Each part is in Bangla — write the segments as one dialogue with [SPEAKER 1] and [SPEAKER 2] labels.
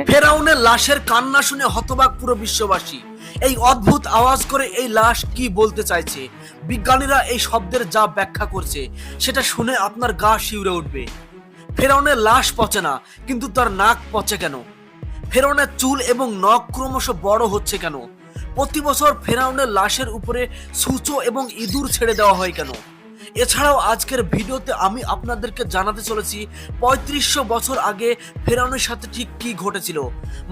[SPEAKER 1] ফেরাউনের লাশের কান্না শুনে হতবাক পুরো বিশ্ববাসী। এই অদ্ভুত আওয়াজ করে এই লাশ কি বলতে চাইছে, বিজ্ঞানীরা এই শব্দের যা ব্যাখ্যা করছে সেটা শুনে আপনার গা শিউরে উঠবে। ফেরাউনের লাশ পচে না, কিন্তু তার নাক পচে কেন? ফেরাউনের চুল এবং নখ ক্রমশ বড় হচ্ছে কেন? প্রতি বছর ফেরাউনের লাশের উপরে সূচো এবং ইঁদুর ছেড়ে দেওয়া হয় কেন? এছাড়াও আজকের ভিডিওতে আমি আপনাদেরকে জানাতে চলেছি ৩৫০০ বছর আগে ফেরাউনের সাথে ঠিক কি ঘটেছিল,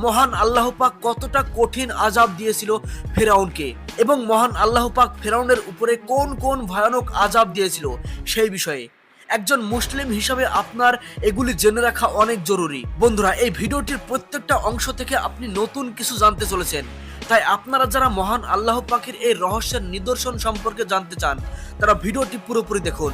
[SPEAKER 1] মহান আল্লাহ পাক কতটা কঠিন আযাব দিয়েছিল ফেরাউনকে, এবং মহান আল্লাহ পাক ফেরাউনের উপরে কোন কোন ভয়ানক আযাব দিয়েছিল সেই বিষয়ে। একজন মুসলিম হিসাবে আপনার এগুলি জেনে রাখা অনেক জরুরি। বন্ধুরা, এই ভিডিওটির প্রত্যেকটা অংশ থেকে আপনি নতুন কিছু জানতে চলেছেন, তাই আপনারা যারা মহান আল্লাহ পাকের এই রহস্যের নিদর্শন সম্পর্কে জানতে চান তারা ভিডিওটি পুরোপুরি দেখুন।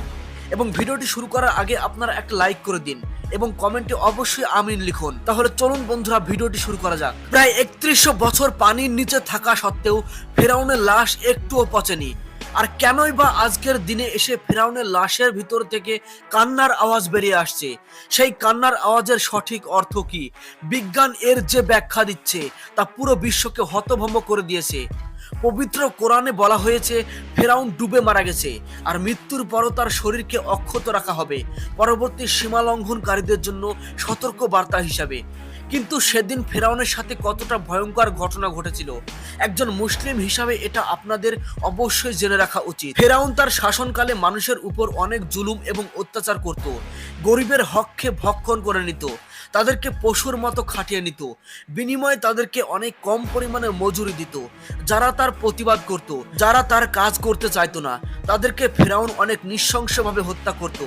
[SPEAKER 1] এবং ভিডিওটি শুরু করার আগে আপনারা একটা লাইক করে দিন এবং কমেন্টে অবশ্যই আমিন লিখুন। তাহলে চলুন বন্ধুরা, ভিডিওটি শুরু করা যাক। প্রায় ৩১০০ বছর পানির নিচে থাকা সত্ত্বেও ফেরাউনের লাশ একটুও পচেনি। আর কেনই বা আজকের দিনে এসে ফেরাউনের লাশের ভিতর থেকে কান্নার আওয়াজ বেরিয়ে আসছে? সেই কান্নার আওয়াজের সঠিক অর্থ কি? বিজ্ঞান এর যে ব্যাখ্যা দিচ্ছে তা পুরো বিশ্বকে হতভম্ব করে দিয়েছে। পবিত্র কোরআনে বলা হয়েছে ফেরাউন ডুবে মারা গেছে, আর মৃত্যুর পরও তার শরীরকে অক্ষত রাখা হবে পরবর্তী সীমা লঙ্ঘনকারীদের জন্য সতর্ক বার্তা হিসাবে। কিন্তু সেদিন ফেরাউনের সাথে কতটা ভয়ঙ্কর ঘটনা ঘটেছিল একজন মুসলিম হিসাবে এটা আপনাদের অবশ্যই জেনে রাখা উচিত। ফেরাউন তার শাসনকালে মানুষের উপর অনেক জুলুম এবং অত্যাচার করত, গরিবের হককে ভক্ষণ করে নিত, তাদেরকে পশুর মতো খাটিয়ে নিত, বিনিময়ে তাদেরকে অনেক কম পরিমাণে মজুরি দিত। যারা তার প্রতিবাদ করত, যারা তার কাজ করতে চাইতো না, তাদেরকে ফেরাউন অনেক নৃশংসভাবে হত্যা করত।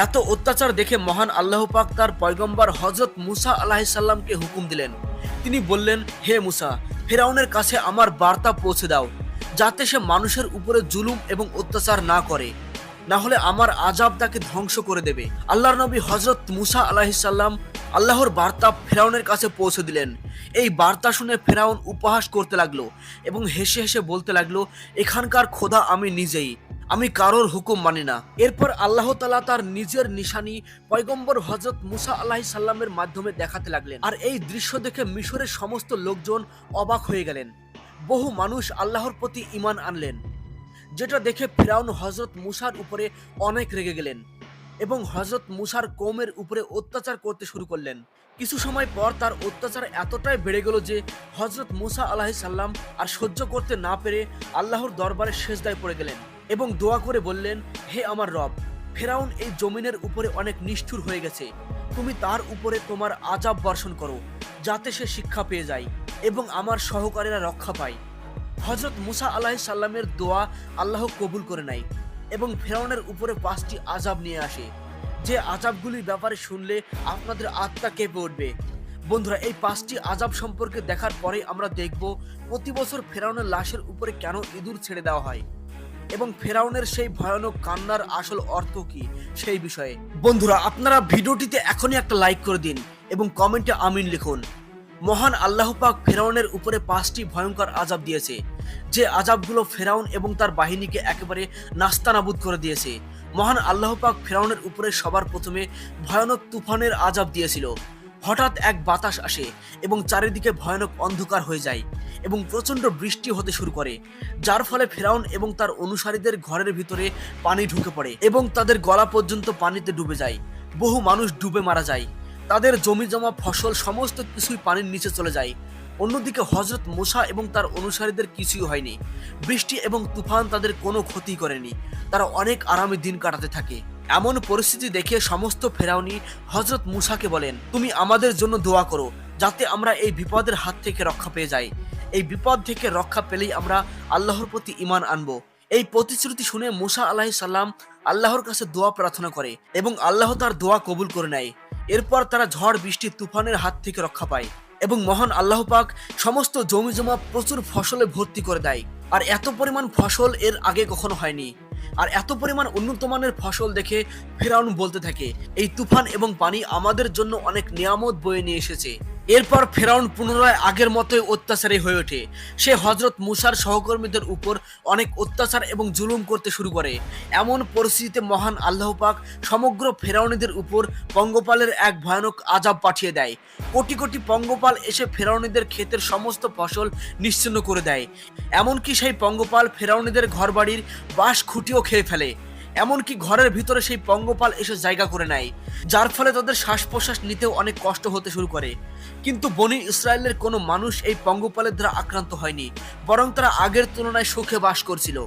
[SPEAKER 1] এত অত্যাচার দেখে মহান আল্লাহ পাক তার পয়গম্বর হযরত মুসা আলাইহিস সালামকে হুকুম দিলেন। তিনি বললেন, হে মুসা, ফেরাউনের কাছে আমার বার্তা পৌঁছে দাও, যাতে সে মানুষের উপরে জুলুম এবং অত্যাচার না করে, না হলে আমার আযাব তাকে ধ্বংস করে দেবে। আল্লাহর নবী হযরত মুসা আলাইহিস সালাম আল্লাহর বার্তা ফেরাউনের কাছে পৌঁছে দিলেন। এই বার্তা শুনে ফেরাউন উপহাস করতে লাগলো এবং হেসে হেসে বলতে লাগলো, এখানকার খোদা আমি নিজেই, আমি কারোর হুকুম মানি না। এরপর আল্লাহ তাআলা তার নিজের নিশানি পয়গম্বর হযরত মুসা আলাইহিস সালামের মাধ্যমে দেখাতে লাগলেন। আর এই দৃশ্য দেখে মিশরের সমস্ত লোকজন অবাক হয়ে গেলেন। বহু মানুষ আল্লাহর প্রতি ঈমান আনলেন, যেটা দেখে ফেরাউন হযরত মুসার উপরে অনেক রেগে গেলেন এবং হযরত মুসার কওমের উপরে অত্যাচার করতে শুরু করলেন। কিছু সময় পর তার অত্যাচার এতটাই বেড়ে গেল যে হযরত মুসা আলাইহিস সালাম আর সহ্য করতে না পেরে আল্লাহর দরবারে সিজদায় পড়ে গেলেন এবং দোয়া করে বললেন, হে আমার রব, ফেরাউন এই জমিনের উপরে অনেক নিষ্ঠুর হয়ে গেছে, তুমি তার উপরে তোমার আযাব বর্ষণ করো, যাতে সে শিক্ষা পেয়ে যায় এবং আমার সহকারীরা রক্ষা পায়। হযরত মুসা আলাইহিস সালামের দোয়া আল্লাহ কবুল করে নেয় এবং ফেরাউনের উপরে 5টি আযাব নিয়ে আসে, যে আযাবগুলির ব্যাপারে শুনলে আপনাদের আত্মা কেঁপে উঠবে। বন্ধুরা, এই 5টি আযাব সম্পর্কে দেখার পরে আমরা দেখব প্রতি বছর ফেরাউনের লাশের উপরে কেন ইঁদুর ছেড়ে দেওয়া হয় এবং ফেরাউনের সেই ভয়ানক কান্নার আসল অর্থ কি সেই বিষয়ে। বন্ধুরা, আপনারা ভিডিওটিতে এখনই একটা লাইক করে দিন এবং কমেন্টে আমিন লিখুন। মহান আল্লাহ পাক ফেরাউনের উপরে 5টি ভয়ঙ্কর আযাব দিয়েছে, যে আযাবগুলো ফেরাউন এবং তার বাহিনীকে একেবারে নাস্তানাবুদ করে দিয়েছে। মহান আল্লাহ পাক ফেরাউনের উপরে সবার প্রথমে ভয়ানক তুফানের আযাব দিয়েছিল। হঠাৎ এক বাতাস আসে এবং চারিদিকে ভয়ানক অন্ধকার হয়ে যায় এবং প্রচণ্ড বৃষ্টি হতে শুরু করে, যার ফলে ফেরাউন এবং তার অনুসারীদের ঘরের ভিতরে পানি ঢুকে পড়ে এবং তাদের গলা পর্যন্ত পানিতে ডুবে যায়। বহু মানুষ ডুবে মারা যায়, তাদের জমি জমা ফসল সমস্ত কিছুই পানির নিচে চলে যায়। অন্যদিকে হযরত মুসা এবং তার অনুসারীদের কিছুই হয়নি, বৃষ্টি এবং তুফান তাদের কোনো ক্ষতি করেনি, তারা অনেক আরামে দিন কাটাতে থাকে। এমন পরিস্থিতি দেখে সমস্ত ফেরাউনি হযরত মুসাকে বলেন, তুমি আমাদের জন্য দোয়া করো, যাতে আমরা এই বিপদের হাত থেকে রক্ষা পেয়ে যাই। এই বিপদ থেকে রক্ষা পেলেই আমরা আল্লাহর প্রতি ঈমান আনবো। এই প্রতিশ্রুতি শুনে মুসা আলাইহিস সালাম আল্লাহর কাছে দোয়া প্রার্থনা করে এবং আল্লাহ তার দোয়া কবুল করে নেয়। এরপর তারা ঝড় বৃষ্টি তুফানের হাত থেকে রক্ষা পায় এবং মহান আল্লাহ পাক সমস্ত জমি জমা প্রচুর ফসলে ভর্তি করে দেয়। আর এত পরিমাণ ফসল এর আগে কখনো হয়নি। আর এত পরিমাণ উন্নত মানের ফসল দেখে ফেরাউন বলতে থাকে, এই তুফান এবং পানি আমাদের জন্য অনেক নিয়ামত বয়ে নিয়ে এসেছে। এরপর ফেরাউন পুনরায় আগের মতোই অত্যাচারী হয়ে ওঠে। সে হযরত মুসার সহকর্মীদের উপর অনেক অত্যাচার এবং জুলুম করতে শুরু করে। এমন পরিস্থিতিতে মহান আল্লাহ পাক সমগ্র ফেরাউনিদের উপর পঙ্গপালের এক ভয়ানক আযাব পাঠিয়ে দেয়। কোটি কোটি পঙ্গপাল এসে ফেরাউনিদের ক্ষেতের সমস্ত ফসল নিশ্চিহ্ন করে দেয়। এমনকি সেই পঙ্গপাল ফেরাউনিদের ঘরবাড়ির বাঁশ খুঁটিও খেয়ে ফেলে। এমনকি ঘরের ভিতরে সেই পঙ্গপাল এসে জায়গা করে নেয়, যার ফলে তাদের শ্বাস প্রশ্বাস নিতেও অনেক কষ্ট হতে শুরু করে। কিন্তু বনি ইসরায়েলের কোনো মানুষ এই পঙ্গপালের দ্বারা আক্রান্ত হয়নি, বরং তারা আগের তুলনায় সুখে বাস করছিল।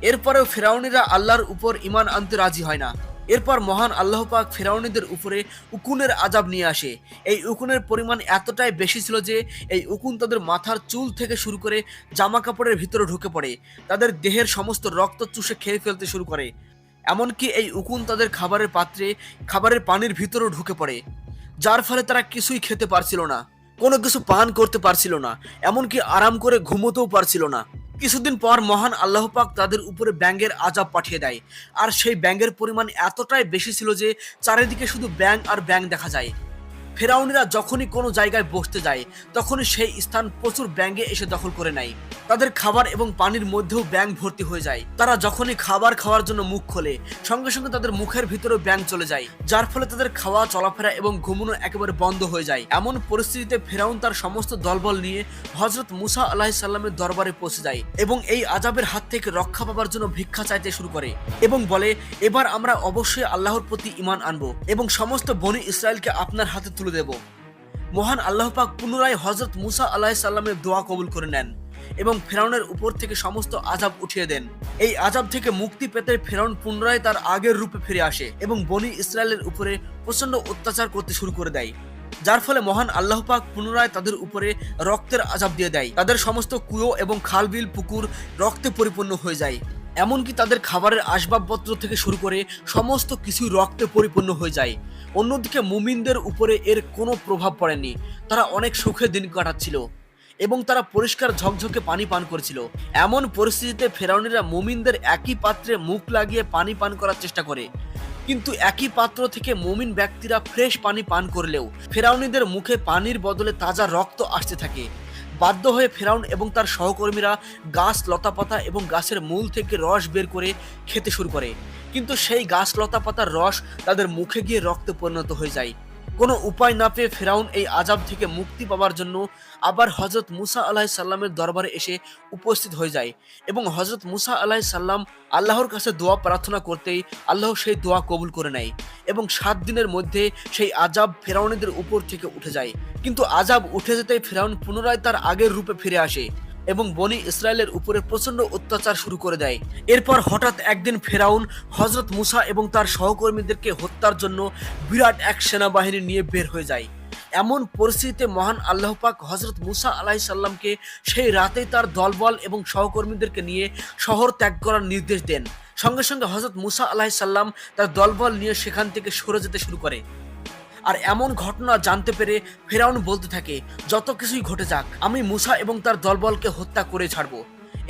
[SPEAKER 1] এরপরেও ফেরাউনিরা আল্লাহর উপর ঈমান আনতে রাজি হয় না। এরপর মহান আল্লাহ পাক ফেরাউনিদের উপরে উকুনের আযাব নিয়ে আসে। এই উকুনের পরিমাণ এতটাই বেশি ছিল যে এই উকুন তাদের মাথার চুল থেকে শুরু করে জামা কাপড়ের ভিতরে ঢুকে পড়ে, তাদের দেহের সমস্ত রক্ত চুষে খেয়ে ফেলতে শুরু করে। এমনকি এই উকুন তাদের খাবারের পাত্রে, খাবারের পানির ভিতরেও ঢুকে পড়ে, যার ফলে তারা কিছুই খেতে পারছিল না, কোনো কিছু পান করতে পারছিল না, এমনকি আরাম করে ঘুমোতেও পারছিল না। কিছুদিন পর মহান আল্লাহ পাক তাদের উপরে ব্যাঙের আযাব পাঠিয়ে দেয়। আর সেই ব্যাঙের পরিমাণ এতটাই বেশি ছিল যে চারিদিকে শুধু ব্যাঙ আর ব্যাঙ দেখা যায়। ফেরাউনিরা যখনই কোনো জায়গায় বসতে যায়, তখনই সেই স্থান প্রচুর ব্যাঙে এসে দখল করে নেয়। তাদের খাবার এবং পানির মধ্যেও ব্যাঙ ভর্তি হয়ে যায়। তারা যখনই খাবার খাওয়ার জন্য মুখ খোলে, সঙ্গে সঙ্গে তাদের মুখের ভিতরেও ব্যাঙ চলে যায়, যার ফলে তাদের খাওয়া, চলাফেরা এবং ঘুমানো একেবারে বন্ধ হয়ে যায়। এমন পরিস্থিতিতে ফেরাউন তার সমস্ত দলবল নিয়ে হযরত মুসা আলাইহিস সালামের দরবারে পৌঁছে যায় এবং এই আযাবের হাত থেকে রক্ষা পাবার জন্য ভিক্ষা চাইতে শুরু করে এবং বলে, এবার আমরা অবশ্যই আল্লাহর প্রতি ঈমান আনবো এবং সমস্ত বনি ইসরায়েলকে আপনার হাতে তুলে দেব। মহান আল্লাহ পাক পুনরায় হযরত মুসা আলাইহিস সালামের দোয়া কবুল করে নেন এবং ফেরাউনের উপর থেকে সমস্ত আযাব উঠিয়ে দেন। এই আযাব থেকে মুক্তি পেতে ফেরাউন পুনরায় তার আগের রূপে ফিরে আসে এবং বনি ইসরায়েলের উপরে প্রচন্ড অত্যাচার করতে শুরু করে দেয়, যার ফলে মহান আল্লাহ পাক পুনরায় তাদের উপরে রক্তের আযাব দিয়ে দেয়। তাদের সমস্ত কুয়ো এবং খালবিল, পুকুর রক্তে পরিপূর্ণ হয়ে যায়। এমনকি তাদের খাবারের আসবাবপত্র থেকে শুরু করে সমস্ত কিছু রক্তে পরিপূর্ণ হয়ে যায়। অন্যদিকে মুমিনদের উপরে এর কোনো প্রভাব পড়েনি। তারা অনেক সুখে দিন কাটাচ্ছিল এবং তারা পরিষ্কার ঝকঝকে পানি পান করেছিল। এমন পরিস্থিতিতে ফেরাউনিরা মুমিনদের একই পাত্রে মুখ লাগিয়ে পানি পান করার চেষ্টা করে, কিন্তু একই পাত্র থেকে মুমিন ব্যক্তিরা ফ্রেশ পানি পান করলেও ফেরাউনিদের মুখে পানির বদলে তাজা রক্ত আসতে থাকে। বাধ্য হয়ে ফেরাউন এবং তার সহকর্মীরা গাছ, লতাপাতা এবং গাছের মূল থেকে রস বের করে খেতে শুরু করে, কিন্তু সেই গাছ, লতাপাতার রস তাদের মুখে গিয়ে রক্তে পরিণত হয়ে যায়। কোনো উপায় না পেয়ে ফেরাউন এই আযাব থেকে মুক্তি পাওয়ার জন্য আবার হযরত মুসা আলাইহিস সালামের দরবারে এসে উপস্থিত হয়ে যায় এবং হযরত মুসা আলাইহিস সালাম আল্লাহর কাছে দোয়া প্রার্থনা করতেই আল্লাহ সেই দোয়া কবুল করে নেয় এবং 7 দিনের মধ্যে সেই আযাব ফেরাউনিদের উপর থেকে উঠে যায়। কিন্তু আযাব উঠে যেতেই ফেরাউন পুনরায় তার আগের রূপে ফিরে আসে এবং বনি ইসরায়েলের উপরে প্রচন্ড অত্যাচার শুরু করে দেয়। এরপর হঠাৎ একদিন ফেরাউন হযরত মুসা এবং তার সহকর্মীদেরকে হত্যার জন্য বিরাট এক সেনাবাহিনী নিয়ে বের হয়ে যায়। এমন পরিস্থিতিতে মহান আল্লাহ পাক হযরত মুসা আলাইহিস সালামকে সেই রাতেই তার দলবল এবং সহকর্মীদেরকে নিয়ে শহর ত্যাগ করার নির্দেশ দেন। সঙ্গে সঙ্গে হযরত মুসা আলাইহিস সালাম তার দলবল নিয়ে সেখান থেকে সরে যেতে শুরু করে। আর এমন ঘটনা জানতে পেরে ফেরাউন বলতে থাকে, যত কিছুই ঘটে যাক, আমি মুসা এবং তার দলবলকে হত্যা করে ছাড়বো।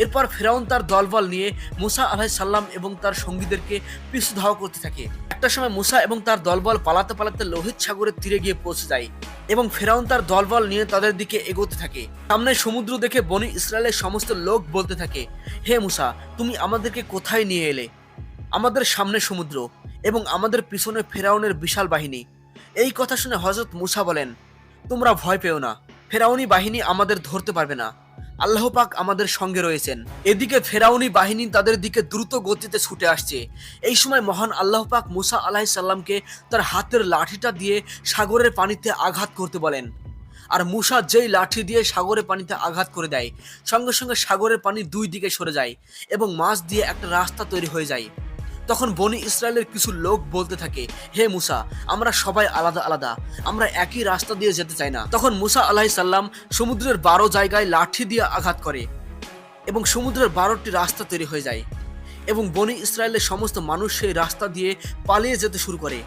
[SPEAKER 1] এরপর ফেরাউন তার দলবল নিয়ে মুসা আলাইহিস সালাম এবং তার সঙ্গীদেরকে পিছু ধাওয়া করতে থাকে। একটা সময় মুসা এবং তার দলবল পালাতে পালাতে লোহিত সাগরের তীরে গিয়ে পৌঁছে যায় এবং ফেরাউন তার দলবল নিয়ে তাদের দিকে এগোতে থাকে। সামনে সমুদ্র দেখে বনি ইসরায়েলের সমস্ত লোক বলতে থাকে, হে মুসা, তুমি আমাদেরকে কোথায় নিয়ে এলে? আমাদের সামনে সমুদ্র এবং আমাদের পিছনে ফেরাউনের বিশাল বাহিনী। এই কথা শুনে হযরত মুসা বলেন, তোমরা ভয় পেও না, ফেরাউনি বাহিনী আমাদের ধরতে পারবে না, আল্লাহ পাক আমাদের সঙ্গে রয়েছেন। এদিকে ফেরাউনি বাহিনী তাদের দিকে দ্রুত গতিতে ছুটে আসছে। এই সময় মহান আল্লাহ পাক মুসা আলাইহিস সালামকে তার হাতের লাঠিটা দিয়ে সাগরের পানিতে আঘাত করতে বলেন। আর মুসা যেই লাঠি দিয়ে সাগরের পানিতে আঘাত করে দেয়, সঙ্গে সঙ্গে সাগরের পানি দুই দিকে সরে যায় এবং মাছ দিয়ে একটা রাস্তা তৈরি হয়ে যায়। তখন বনি ইসরায়েলের কিছু লোক বলতে থাকে, হে মুসা, আমরা সবাই আলাদা আলাদা, আমরা একই রাস্তা দিয়ে যেতে চাই না। তখন মুসা আলাইহিস সালাম সমুদ্রের 12 জায়গায় লাঠি দিয়ে আঘাত করে এবং সমুদ্রের 12টি রাস্তা তৈরি হয়ে যায় এবং বনি ইসরায়েলের সমস্ত মানুষ সেই রাস্তা দিয়ে পালিয়ে যেতে শুরু করে।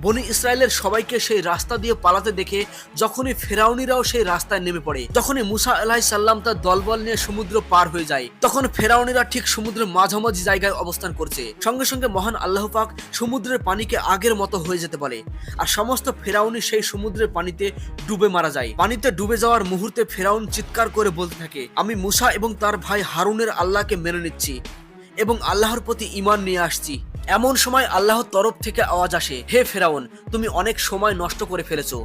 [SPEAKER 1] বনি ইসরায়েলের সবাইকে সেই রাস্তা দিয়ে পালাতে দেখে যখনই ফেরাউনিরাও সেই রাস্তায় নেমে পড়ে, যখনই মুসা আলাইহিস সালাম তার দলবল নিয়ে সমুদ্র পার হয়ে যায়, তখন ফেরাউনিরা ঠিক সমুদ্রের মাঝামাঝি জায়গায় অবস্থান করছে। সঙ্গে সঙ্গে মহান আল্লাহ পাক সমুদ্রের পানিকে আগের মতো হয়ে যেতে বলে, আর সমস্ত ফেরাউনি সেই সমুদ্রের পানিতে ডুবে মারা যায়। পানিতে ডুবে যাওয়ার মুহূর্তে ফেরাউন চিৎকার করে বলতে থাকে, আমি মুসা এবং তার ভাই হারুনের আল্লাহকে মেনে নিচ্ছি এবং আল্লাহর প্রতি ঈমান নিয়ে আসছি। এমন সময় আল্লাহর তরফ থেকে আওয়াজ আসে, হে ফেরাউন, তুমি অনেক সময় নষ্ট করে ফেলেছো,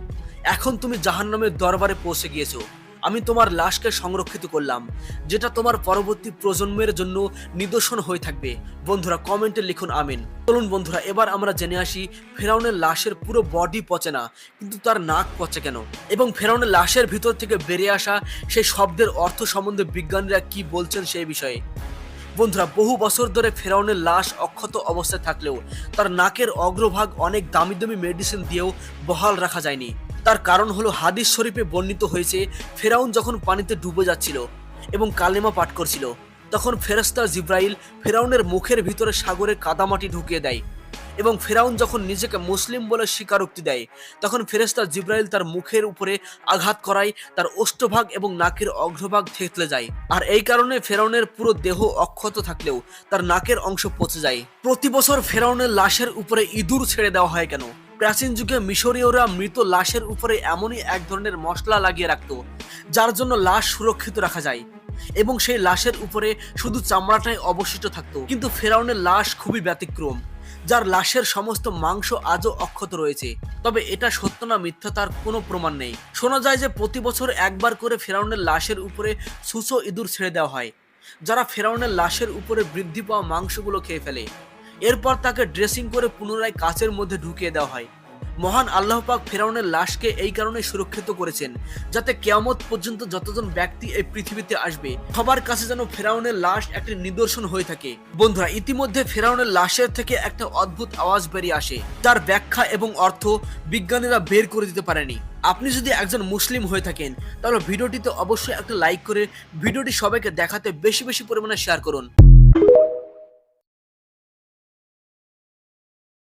[SPEAKER 1] এখন তুমি জাহান্নামের দরবারে পৌঁছে গিয়েছো। আমি তোমার লাশকে সংরক্ষিত করলাম, যেটা তোমার পরবর্তী প্রজন্মের জন্য নিদর্শন হয়ে থাকবে। বন্ধুরা কমেন্টে লিখুন আমিন। চলুন বন্ধুরা এবার আমরা জেনে আসি ফেরাউনের লাশের পুরো বডি পচে না, কিন্তু তার নাক পচে কেন, এবং ফেরাউনের লাশের ভিতর থেকে বেরিয়ে আসা সেই শব্দের অর্থ সম্বন্ধে বিজ্ঞানীরা কি বলছেন সেই বিষয়ে। বন্ধুরা বহু বছর ধরে ফেরাউনের লাশ অক্ষত অবস্থায় থাকলেও তার নাকের অগ্রভাগ অনেক দামি দামি মেডিসিন দিয়েও বহাল রাখা যায়নি। তার কারণ হলো হাদিস শরীফে বর্ণিত হয়েছে, ফেরাউন যখন পানিতে ডুবে যাচ্ছিল এবং কালেমা পাঠ করছিল, তখন ফেরেশতা জিব্রাইল ফেরাউনের মুখের ভিতরে সাগরে কাদামাটি ঢুকিয়ে দেয়, এবং ফেরাউন যখন নিজেকে মুসলিম বলে স্বীকারোক্তি দেয়, তখন ফেরেশতা জিব্রাইল তার মুখের উপরে আঘাত করায় তার ওষ্ঠভাগ এবং নাকের অগ্রভাগ থেতলে যায়। আর এই কারণে ফেরাউনের পুরো দেহ অক্ষত থাকলেও তার নাকের অংশ পচে যায়। প্রতি বছর ফেরাউনের লাশের উপরে ইঁদুর ছেড়ে দেওয়া হয় কেন? প্রাচীন যুগে মিশরীয়রা মৃত লাশের উপরে এমনই এক ধরনের মশলা লাগিয়ে রাখত, যার জন্য লাশ সুরক্ষিত রাখা যায় এবং সেই লাশের উপরে শুধু চামড়াটাই অবশিষ্ট থাকতো। কিন্তু ফেরাউনের লাশ খুবই ব্যতিক্রম, যার লাশের সমস্ত মাংস আজও অক্ষত রয়েছে। তবে এটা সত্য না মিথ্যা তার কোনো প্রমাণ নেই। শোনা যায় যে প্রতি বছর একবার করে ফেরাউনের লাশের উপরে সুসো ইঁদুর ছেড়ে দেওয়া হয়, যারা ফেরাউনের লাশের উপরে বৃদ্ধি পাওয়া মাংসগুলো খেয়ে ফেলে। এরপর তাকে ড্রেসিং করে পুনরায় কাচের মধ্যে ঢুকিয়ে দেওয়া হয়। মহান আল্লাহ পাক ফেরাউনের লাশকে এই কারণে সুরক্ষিত করেছেন, যাতে কিয়ামত পর্যন্ত যতজন ব্যক্তি এই পৃথিবীতে আসবে সবার কাছে যেন ফেরাউনের লাশ একটি নিদর্শন হয়ে থাকে। বন্ধুরা ইতিমধ্যে ফেরাউনের লাশের থেকে একটা অদ্ভুত আওয়াজ বেরিয়ে আসে, যার ব্যাখ্যা এবং অর্থ বিজ্ঞানীরা বের করে দিতে পারেনি। আপনি যদি একজন মুসলিম হয়ে থাকেন তাহলে ভিডিওটিতে অবশ্যই একটা লাইক করে ভিডিওটি সবাইকে দেখাতে বেশি বেশি পরিমাণে শেয়ার করুন।